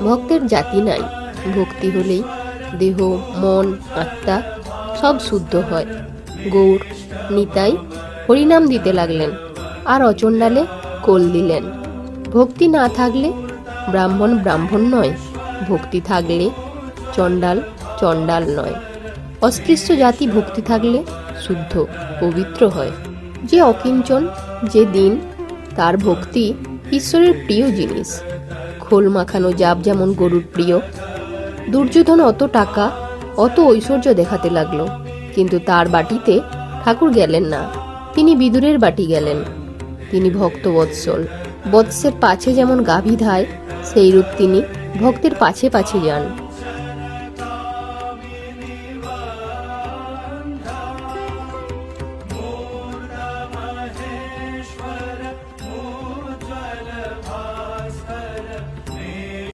ভক্তের জাতি নাই, ভক্তি হলেই দেহ মন আত্মা সব শুদ্ধ হয়। গৌর নিতাই হরিনাম দিতে লাগলেন, আর অচণ্ডালে কোল দিলেন। ভক্তি না থাকলে ব্রাহ্মণ ব্রাহ্মণ নয়, ভক্তি থাকলে চণ্ডাল চণ্ডাল নয়। অস্পৃশ্য জাতি ভক্তি থাকলে শুদ্ধ পবিত্র হয়। যে অকিঞ্চন, যে দিন, তার ভক্তি ঈশ্বরের প্রিয় জিনিস। খোল মাখানো জাপ যেমন গরুর প্রিয়। দুর্যোধন অত টাকা অত ঐশ্বর্য দেখাতে লাগলো, কিন্তু তার বাটিতে ঠাকুর গেলেন না, তিনি বিদুরের বাটি গেলেন। তিনি ভক্ত বৎসল, বৎসের পাছে যেমন গাভী ধায়, সেইরূপ তিনি ভক্তের পাছে পাছে যান।